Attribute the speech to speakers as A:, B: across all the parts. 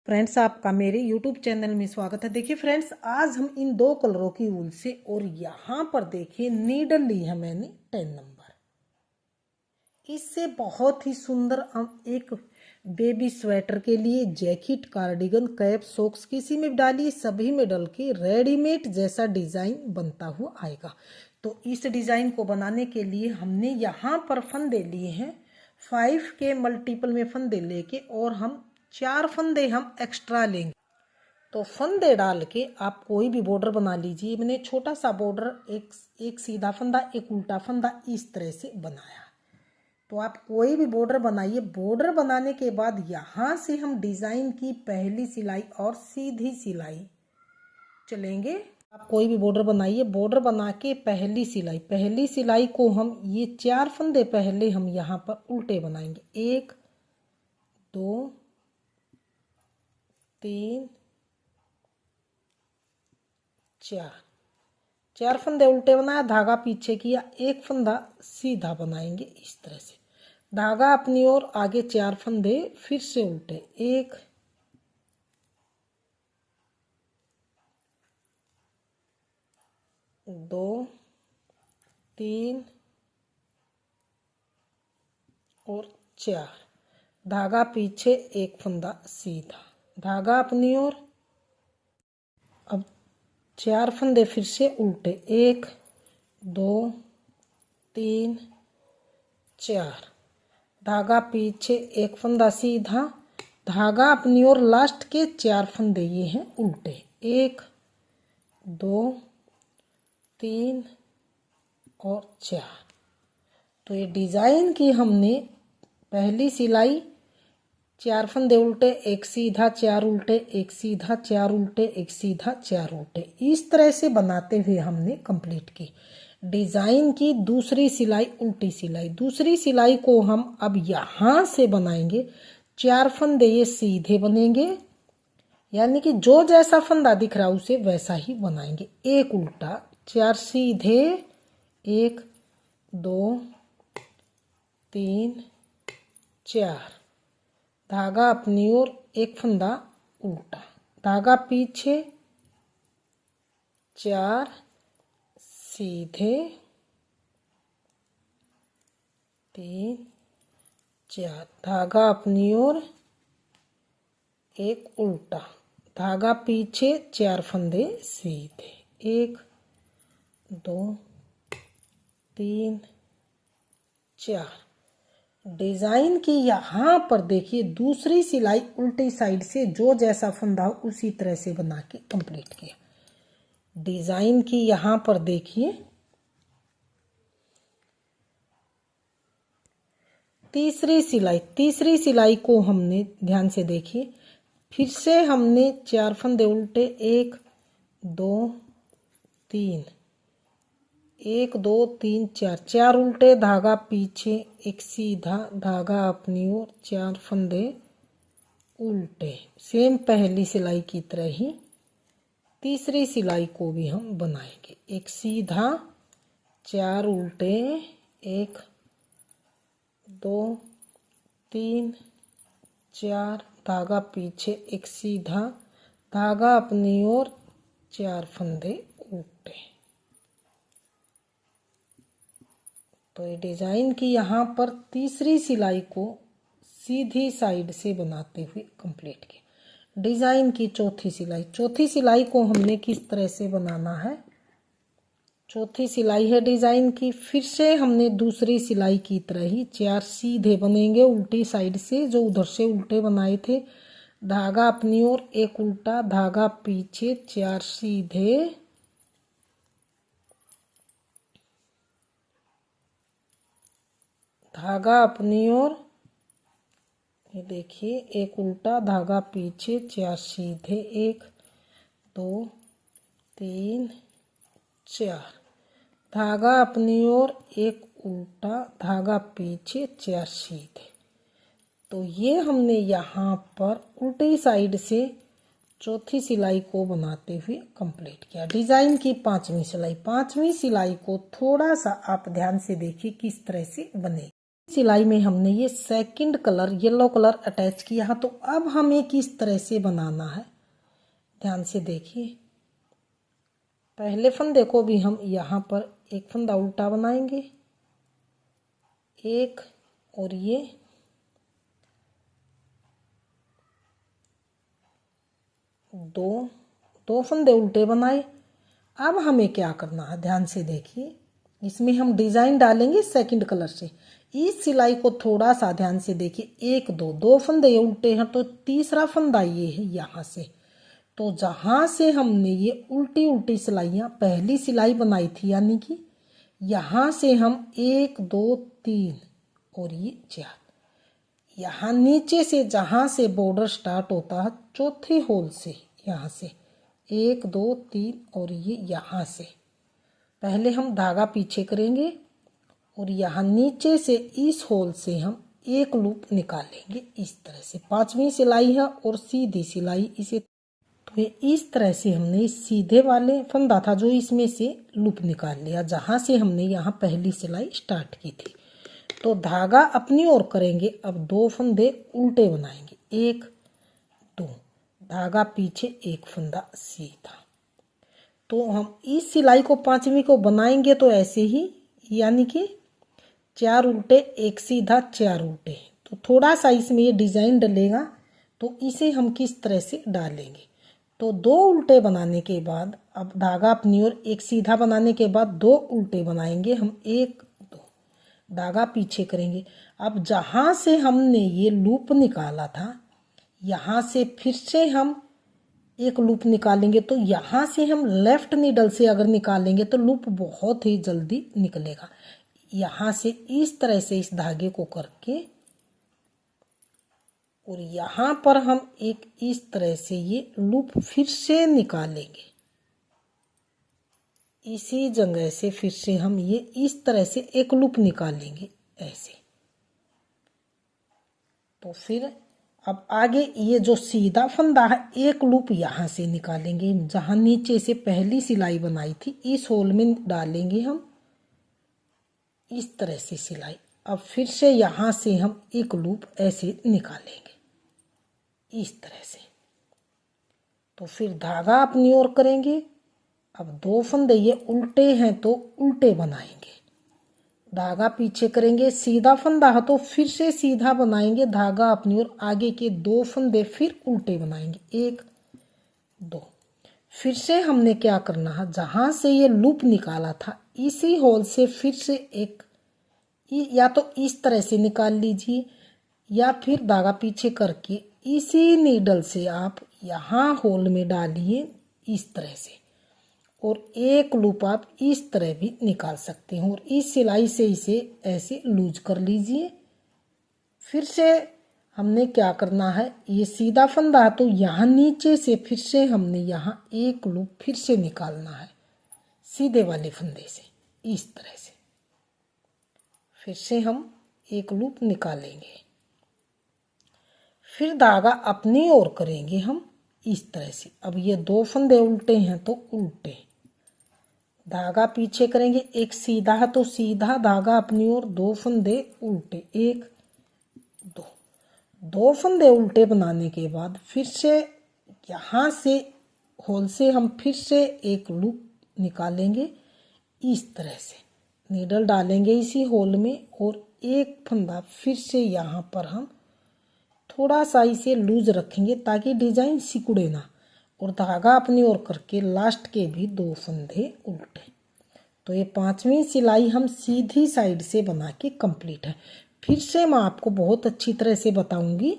A: Friends, आपका मेरे YouTube channel में स्वागत है। देखिए फ्रेंड्स, आज हम इन दो कलरों की ऊल से और यहाँ पर देखिए नीडल ली है मैंने 10 नंबर। इससे बहुत ही सुंदर एक बेबी स्वेटर के लिए जैकेट, कार्डिगन, कैप, सॉक्स किसी में डालिए, सभी में डल के रेडीमेड जैसा डिज़ाइन बनता हुआ आएगा। तो इस डिज़ाइन को बनाने के लिए हमने यहाँ पर फंदे लिए हैं 5 के मल्टीपल में फंदे लेके, और हम 4 फंदे हम एक्स्ट्रा लेंगे। तो फंदे डाल के आप कोई भी बॉर्डर बना लीजिए। मैंने छोटा सा बॉर्डर, एक सीधा फंदा, एक उल्टा फंदा, इस तरह से बनाया। तो आप कोई भी बॉर्डर बनाइए। बॉर्डर बनाने के बाद यहाँ से हम डिज़ाइन की पहली सिलाई और सीधी सिलाई चलेंगे। आप कोई भी बॉर्डर बनाइए। बॉर्डर बना के पहली सिलाई को हम ये 4 फंदे पहले हम यहाँ पर उल्टे बनाएंगे। 1 2 3 4 फंदे उल्टे बनाया, धागा पीछे किया, एक फंदा सीधा बनाएंगे इस तरह से। धागा अपनी ओर, आगे 4 फंदे फिर से उल्टे, 1 2 3 और 4। धागा पीछे, एक फंदा सीधा, धागा अपनी ओर। अब 4 फंदे फिर से उल्टे, 1 2 3 4। धागा पीछे, एक फंदा सीधा, धागा अपनी ओर। लास्ट के 4 फंदे ये हैं उल्टे, 1 2 3 और 4। तो ये डिज़ाइन की हमने पहली सिलाई 4 फंदे उल्टे, एक सीधा, 4 उल्टे, एक सीधा, 4 उल्टे, एक सीधा, 4 उल्टे, इस तरह से बनाते हुए हमने कंप्लीट की। डिज़ाइन की दूसरी सिलाई उल्टी सिलाई। दूसरी सिलाई को हम अब यहाँ से बनाएंगे। 4 फंदे ये सीधे बनेंगे, यानी कि जो जैसा फंदा दिख रहा है उसे वैसा ही बनाएंगे। एक उल्टा, 4 सीधे, 1 2 3 4। धागा अपनी ओर, एक फंदा उल्टा, धागा पीछे, 4 सीधे, 3 4। धागा अपनी ओर, एक उल्टा, धागा पीछे, 4 फंदे सीधे, 1 2 3 4। डिज़ाइन की यहाँ पर देखिए दूसरी सिलाई उल्टी साइड से जो जैसा फंदा हो उसी तरह से बना के कंप्लीट किया। डिज़ाइन की यहाँ पर देखिए तीसरी सिलाई को हमने ध्यान से देखिए, फिर से हमने 4 फंदे उल्टे, 1 2 3, 1 2 3 4, 4 उल्टे, धागा पीछे, एक सीधा, धागा अपनी ओर, 4 फंदे उल्टे। सेम पहली सिलाई की तरह ही तीसरी सिलाई को भी हम बनाएंगे। एक सीधा, 4 उल्टे, 1 2 3 4, धागा पीछे, एक सीधा, धागा अपनी ओर, 4 फंदे उल्टे। तो ये डिज़ाइन की यहाँ पर तीसरी सिलाई को सीधी साइड से बनाते हुए कंप्लीट किया। डिज़ाइन की चौथी सिलाई को हमने किस तरह से बनाना है। चौथी सिलाई है डिज़ाइन की, फिर से हमने दूसरी सिलाई की तरह ही 4 सीधे बनेंगे उल्टी साइड से, जो उधर से उल्टे बनाए थे। धागा अपनी ओर, एक उल्टा, धागा पीछे, 4 सीधे, धागा अपनी ओर, ये देखिए, एक उल्टा, धागा पीछे, 4 सीधे, 1 2 3 4। धागा अपनी ओर, एक उल्टा, धागा पीछे, 4 सीधे। तो ये हमने यहाँ पर उल्टी साइड से चौथी सिलाई को बनाते हुए कंप्लीट किया। डिज़ाइन की पांचवी सिलाई को थोड़ा सा आप ध्यान से देखिए किस तरह से बने। सिलाई में हमने ये second colour yellow colour attach किया है। तो अब हमें किस तरह से बनाना है, ध्यान से देखिए। पहले फंदे को भी हम यहाँ पर एक फंदा उल्टा बनाएंगे, एक, और ये दो फंदे उल्टे बनाए। अब हमें क्या करना है, ध्यान से देखिए। इसमें हम डिजाइन डालेंगे सेकंड कलर से। इस सिलाई को थोड़ा सा ध्यान से देखिए, एक दो फंदे ये उल्टे हैं, तो तीसरा फंदा ये है यहाँ से। तो जहाँ से हमने ये उल्टी उल्टी सिलाइयाँ पहली सिलाई बनाई थी, यानी कि यहाँ से हम 1 2 3 और ये 4, यहाँ नीचे से जहाँ से बॉर्डर स्टार्ट होता है चौथे होल से, यहाँ से 1 2 3 और ये यहाँ से पहले हम धागा पीछे करेंगे और यहाँ नीचे से इस होल से हम एक लूप निकालेंगे इस तरह से। 5वीं सिलाई है और सीधी सिलाई इसे, तो ये इस तरह से हमने सीधे वाले फंदा था जो इसमें से लूप निकाल लिया जहाँ से हमने यहाँ पहली सिलाई स्टार्ट की थी। तो धागा अपनी ओर करेंगे, अब 2 फंदे उल्टे बनाएंगे, 1 2, धागा पीछे एक फंदा सीधा। तो हम इस सिलाई को 5वीं को बनाएंगे तो ऐसे ही, यानी कि 4 उल्टे 1 सीधा 4 उल्टे। तो थोड़ा सा इसमें ये डिजाइन डलेगा, तो इसे हम किस तरह से डालेंगे। तो 2 उल्टे बनाने के बाद अब धागा अपनी ओर, एक सीधा बनाने के बाद 2 उल्टे बनाएंगे हम, 1 2, धागा पीछे करेंगे। अब जहाँ से हमने ये लूप निकाला था यहाँ से फिर से हम एक लूप निकालेंगे। तो यहाँ से हम लेफ्ट नीडल से अगर निकालेंगे तो लूप बहुत ही जल्दी निकलेगा। यहाँ से इस तरह से इस धागे को करके और यहाँ पर हम एक इस तरह से ये लूप फिर से निकालेंगे, इसी जगह से फिर से हम ये इस तरह से एक लूप निकालेंगे ऐसे। तो फिर अब आगे ये जो सीधा फंदा है एक लूप यहाँ से निकालेंगे, जहाँ नीचे से पहली सिलाई बनाई थी इस होल में डालेंगे हम इस तरह से सिलाई। अब फिर से यहाँ से हम एक लूप ऐसे निकालेंगे इस तरह से। तो फिर धागा अपनी ओर करेंगे। अब 2 फंदे ये उल्टे हैं तो उल्टे बनाएंगे, धागा पीछे करेंगे। सीधा फंदा है तो फिर से सीधा बनाएंगे, धागा अपनी ओर, आगे के 2 फंदे फिर उल्टे बनाएंगे, 1 2। फिर से हमने क्या करना है, जहाँ से ये लूप निकाला था इसी होल से फिर से एक, या तो इस तरह से निकाल लीजिए या फिर धागा पीछे करके इसी नीडल से आप यहाँ होल में डालिए इस तरह से, और एक लूप आप इस तरह भी निकाल सकते हैं और इस सिलाई से इसे ऐसे लूज कर लीजिए। फिर से हमने क्या करना है, ये सीधा फंदा है तो यहाँ नीचे से फिर से हमने यहाँ एक लूप फिर से निकालना है सीधे वाले फंदे से इस तरह से। फिर से हम एक लूप निकालेंगे, फिर धागा अपनी ओर करेंगे हम इस तरह से। अब ये 2 फंदे उल्टे हैं तो उल्टे, धागा पीछे करेंगे, एक सीधा है तो सीधा, धागा अपनी ओर, 2 फंदे उल्टे, 1 2, 2 फंदे उल्टे बनाने के बाद फिर से यहाँ से होल से हम फिर से एक लूप निकालेंगे इस तरह से, नीडल डालेंगे इसी होल में और एक फंदा फिर से यहाँ पर हम थोड़ा सा इसे लूज रखेंगे ताकि डिजाइन सिकुड़े ना, और धागा अपनी ओर करके लास्ट के भी 2 फंदे उल्टे। तो ये 5वीं सिलाई हम सीधी साइड से बना के कंप्लीट है। फिर से मैं आपको बहुत अच्छी तरह से बताऊंगी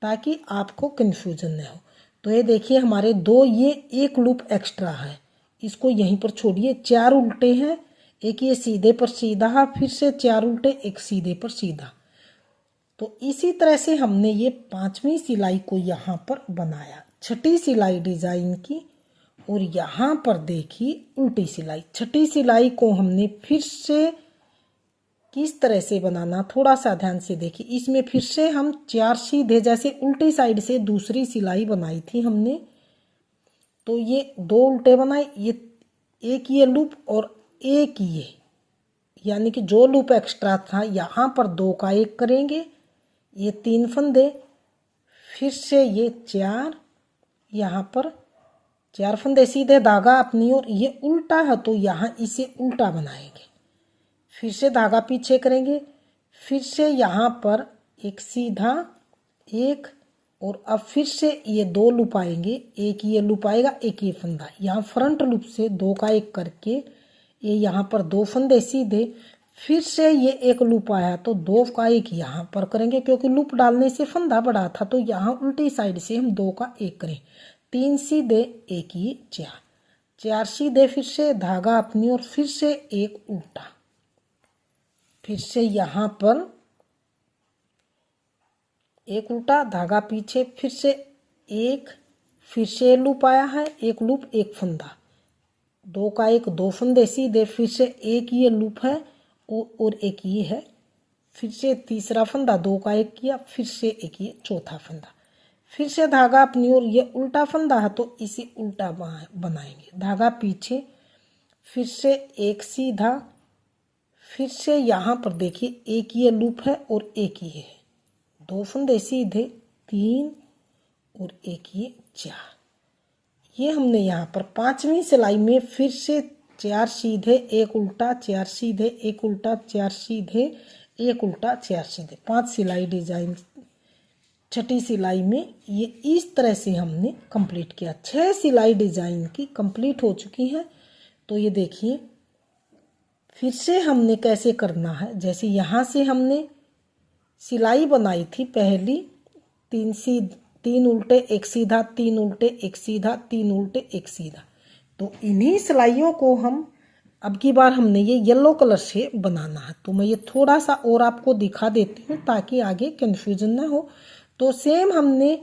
A: ताकि आपको कन्फ्यूजन न हो। तो ये देखिए हमारे 2 ये एक लूप एक्स्ट्रा है, इसको यहीं पर छोड़िए। 4 उल्टे हैं, एक ये सीधे पर सीधा, फिर से 4 उल्टे, एक सीधे पर सीधा। तो इसी तरह से हमने ये 5वीं सिलाई को यहाँ पर बनाया, 6ठी सिलाई डिजाइन की, और यहाँ पर देखिए उल्टी सिलाई। 6ठी सिलाई को हमने फिर से किस तरह से बनाना, थोड़ा सा ध्यान से देखिए। इसमें फिर से हम 4 सीधे जैसे उल्टी साइड से दूसरी सिलाई बनाई थी हमने, तो ये 2 उल्टे बनाए, ये एक ये लूप और एक ये यानी कि जो लूप एक्स्ट्रा था यहाँ पर 2 का 1 करेंगे, ये 3 फंदे, फिर से ये 4, यहाँ पर 4 फंदे सीधे धागा अपनी ओर, ये उल्टा है तो यहाँ इसे उल्टा बनाएंगे, फिर से धागा पीछे करेंगे, फिर से यहाँ पर एक सीधा एक, और अब फिर से ये 2 लूप आएंगे, एक ये लूप आएगा, एक ये फंदा, यहाँ फ्रंट लूप से 2 का 1 करके ये यहाँ पर 2 फंदे सीधे, फिर से ये एक लूप आया तो 2 का 1 यहाँ पर करेंगे, क्योंकि लूप डालने से फंदा बड़ा था तो यहाँ उल्टी साइड से हम 2 का 1 करें, 3 सीधे, एक ये 4, 4 सीधे, फिर से धागा अपनी और फिर से एक उल्टा, फिर से यहाँ पर एक उल्टा, धागा पीछे, फिर से एक, फिर से लूप आया है, एक लूप एक फंदा, 2 का 1, 2 फंदे सीधे, फिर से एक ये लूप है और एक ये है, फिर से तीसरा फंदा, 2 का 1 किया, फिर से एक ये चौथा फंदा, फिर से धागा अपनी ओर, ये उल्टा फंदा है तो इसे उल्टा बनाएंगे, धागा पीछे, फिर से एक सीधा, फिर से यहाँ पर देखिए एक ये लूप है और एक ये है, 2 फंदे सीधे, 3 और एक ये 4, ये हमने यहाँ पर 5वीं सिलाई में फिर से 4 सीधे, एक उल्टा, 4 सीधे, एक उल्टा, 4 सीधे, एक उल्टा, 4 सीधे, 5 सिलाई डिजाइन। 6ठी सिलाई में ये इस तरह से हमने कंप्लीट किया। 6 सिलाई डिजाइन की कंप्लीट हो चुकी है। तो ये देखिए फिर से हमने कैसे करना है, जैसे यहाँ से हमने सिलाई बनाई थी पहली, 3 उल्टे एक सीधा, 3 उल्टे एक सीधा, 3 उल्टे एक सीधा, तो इन्हीं सिलाइयों को हम अब की बार हमने ये येलो कलर से बनाना है। तो मैं ये थोड़ा सा और आपको दिखा देती हूँ ताकि आगे कन्फ्यूजन ना हो। तो सेम हमने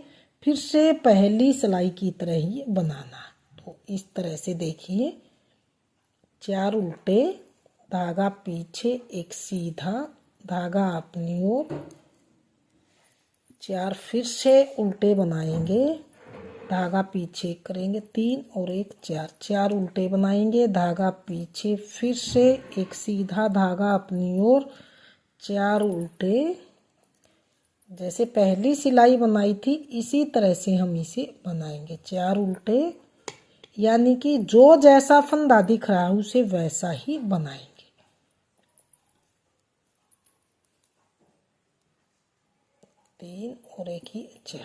A: फिर से पहली सिलाई की तरह ही बनाना है। तो इस तरह से देखिए, 4 उल्टे, धागा पीछे, एक सीधा, धागा अपनी ओर, 4 फिर से उल्टे बनाएंगे, धागा पीछे करेंगे, 3 और एक 4, 4 उल्टे बनाएंगे, धागा पीछे, फिर से एक सीधा, धागा अपनी ओर, 4 उल्टे, जैसे पहली सिलाई बनाई थी इसी तरह से हम इसे बनाएंगे, 4 उल्टे, यानी कि जो जैसा फंदा दिख रहा है उसे वैसा ही बनाएंगे। तीन और एक ही 4।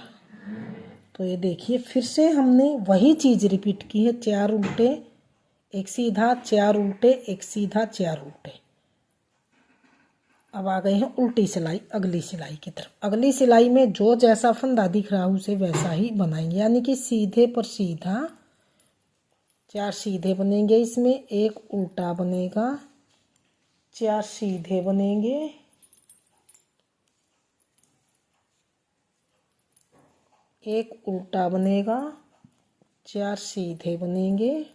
A: तो ये देखिए फिर से हमने वही चीज रिपीट की है, 4 उल्टे, एक सीधा, 4 उल्टे, एक सीधा, 4 उल्टे। अब आ गए हैं उल्टी सिलाई, अगली सिलाई की तरफ। अगली सिलाई में जो जैसा फंदा दिख रहा है उसे वैसा ही बनाएंगे, यानी कि सीधे पर सीधा, 4 सीधे बनेंगे, इसमें एक उल्टा बनेगा, 4 सीधे बनेंगे, एक उल्टा बनेगा, 4 सीधे बनेंगे,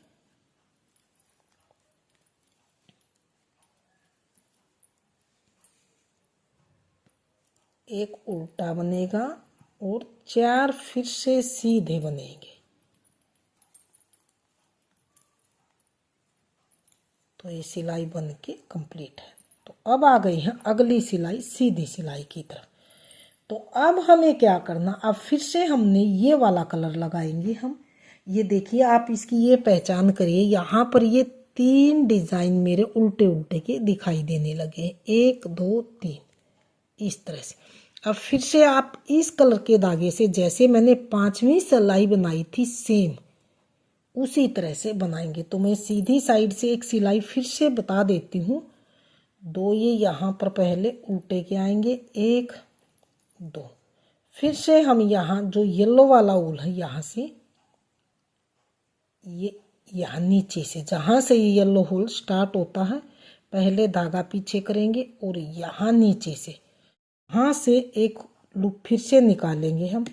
A: एक उल्टा बनेगा और 4 फिर से सीधे बनेंगे। तो ये सिलाई बन के कंप्लीट है। तो अब आ गई है अगली सिलाई, सीधी सिलाई की तरफ। तो अब हमें क्या करना, अब फिर से हमने ये वाला कलर लगाएंगे हम। ये देखिए आप इसकी ये पहचान करिए, यहाँ पर ये 3 डिजाइन मेरे उल्टे उल्टे के दिखाई देने लगे, 1 2 3 इस तरह से। अब फिर से आप इस कलर के धागे से जैसे मैंने 5वीं सिलाई बनाई थी सेम उसी तरह से बनाएंगे। तो मैं सीधी साइड से एक सिलाई फिर से बता देती हूँ। 2 ये यहाँ पर पहले उल्टे के आएंगे, 1 2, फिर से हम यहाँ जो येलो वाला ऊल है यहाँ से, ये यहाँ नीचे से जहाँ से ये येलो होल स्टार्ट होता है पहले धागा पीछे करेंगे और यहाँ नीचे से यहाँ से एक लूप फिर से निकालेंगे हम,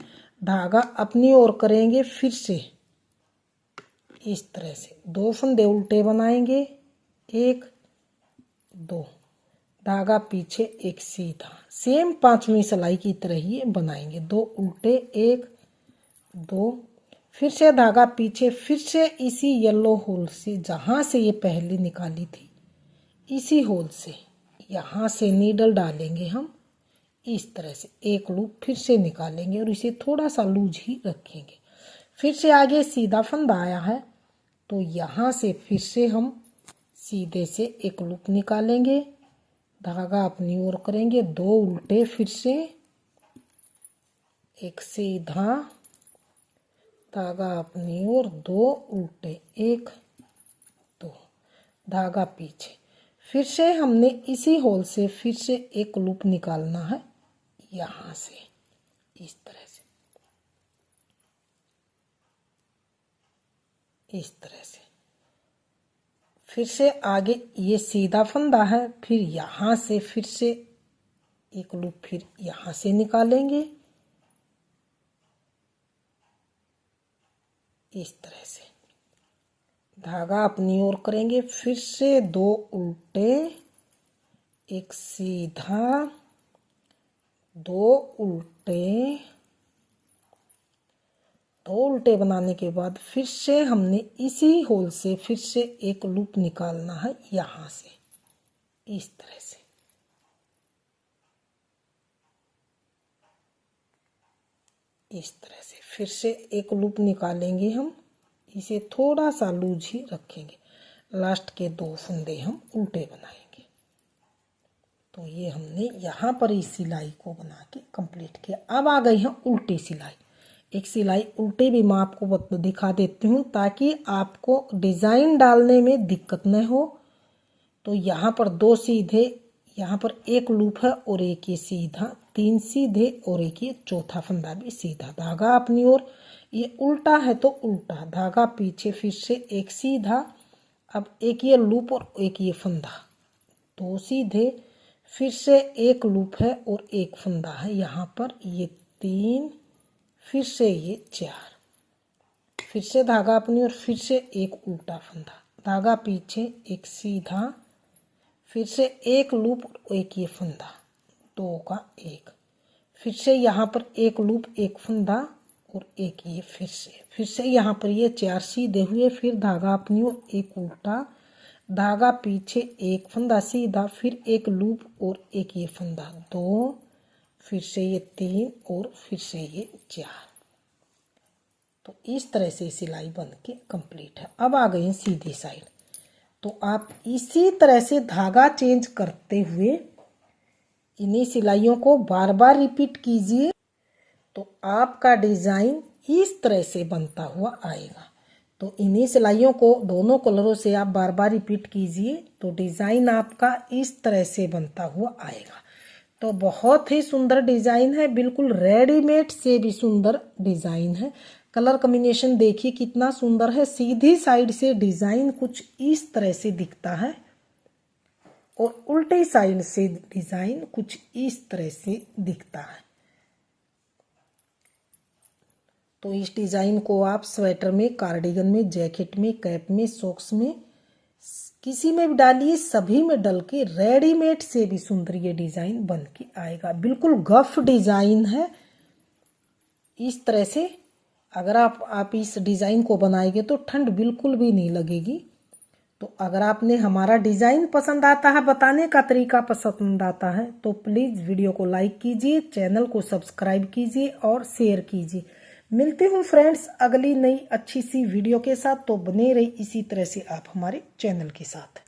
A: धागा अपनी ओर करेंगे, फिर से इस तरह से 2 फंदे उल्टे बनाएंगे, 1 2, धागा पीछे, एक सीधा, सेम 5वीं सिलाई की तरह ही बनाएंगे, 2 उल्टे, 1 2, फिर से धागा पीछे, फिर से इसी येलो होल से जहाँ से ये पहले निकाली थी इसी होल से यहाँ से नीडल डालेंगे हम इस तरह से, एक लूप फिर से निकालेंगे और इसे थोड़ा सा लूज ही रखेंगे। फिर से आगे सीधा फंदा आया है तो यहाँ से फिर से हम सीधे से एक लूप निकालेंगे, धागा अपनी ओर करेंगे, 2 उल्टे, फिर से एक सीधा, धागा अपनी ओर, 2 उल्टे, 1 2, धागा पीछे। फिर से हमने इसी होल से फिर से एक लूप निकालना है यहाँ से इस तरह से, इस तरह से। फिर से आगे ये सीधा फंदा है, फिर यहाँ से फिर से एक लूप फिर यहाँ से निकालेंगे इस तरह से, धागा अपनी ओर करेंगे, फिर से 2 उल्टे, एक सीधा, 2 उल्टे, 2 उल्टे बनाने के बाद फिर से हमने इसी होल से फिर से एक लूप निकालना है यहाँ से इस तरह से, इस तरह से। फिर से एक लूप निकालेंगे हम, इसे थोड़ा सा लूज ही रखेंगे, लास्ट के 2 फंदे हम उल्टे बनाएंगे। तो ये हमने यहाँ पर इस सिलाई को बना के कंप्लीट किया। अब आ गई है उल्टी सिलाई। एक सिलाई उल्टे भी मैं आपको दिखा देती हूँ ताकि आपको डिज़ाइन डालने में दिक्कत न हो। तो यहाँ पर 2 सीधे, यहाँ पर एक लूप है और एक ये सीधा, 3 सीधे और एक ये चौथा फंदा भी सीधा, धागा अपनी ओर, ये उल्टा है तो उल्टा, धागा पीछे, फिर से एक सीधा, अब एक ये लूप और एक ये फंदा, 2 सीधे, फिर से एक लूप है और एक फंदा है यहाँ पर, ये 3, फिर से ये 4, फिर से धागा अपनी ओर, फिर से एक उल्टा फंदा, धागा पीछे, एक सीधा, फिर से एक लूप और एक ये फंदा, 2 का 1, फिर से यहाँ पर एक लूप, एक फंदा और एक ये, फिर से यहाँ पर ये 4 सीधे हुए, फिर धागा अपनी ओर, एक उल्टा, धागा पीछे, एक फंदा सीधा, फिर एक लूप और एक ये फंदा, 2, फिर से ये 3 और फिर से ये 4। तो इस तरह से सिलाई बन के कंप्लीट है। अब आ गई है सीधी साइड। तो आप इसी तरह से धागा चेंज करते हुए इन्हीं सिलाइयों को बार बार रिपीट कीजिए तो आपका डिज़ाइन इस तरह से बनता हुआ आएगा। तो इन्हीं सिलाइयों को दोनों कलरों से आप बार बार रिपीट कीजिए तो डिज़ाइन आपका इस तरह से बनता हुआ आएगा। तो बहुत ही सुंदर डिज़ाइन है, बिल्कुल रेडीमेड से भी सुंदर डिज़ाइन है। कलर कॉम्बिनेशन देखिए कितना सुंदर है। सीधी साइड से डिज़ाइन कुछ इस तरह से दिखता है और उल्टी साइड से डिज़ाइन कुछ इस तरह से दिखता है। तो इस डिज़ाइन को आप स्वेटर में, कार्डिगन में, जैकेट में, कैप में, सॉक्स में, किसी में भी डालिए, सभी में डल के रेडीमेड से भी सुंदर ये डिज़ाइन बन के आएगा। बिल्कुल गफ डिज़ाइन है। इस तरह से अगर आप इस डिज़ाइन को बनाएंगे तो ठंड बिल्कुल भी नहीं लगेगी। तो अगर आपने हमारा डिज़ाइन पसंद आता है, बताने का तरीका पसंद आता है तो प्लीज़ वीडियो को लाइक कीजिए, चैनल को सब्सक्राइब कीजिए और शेयर कीजिए। मिलते हूँ फ्रेंड्स अगली नई अच्छी सी वीडियो के साथ। तो बने रही इसी तरह से आप हमारे चैनल के साथ।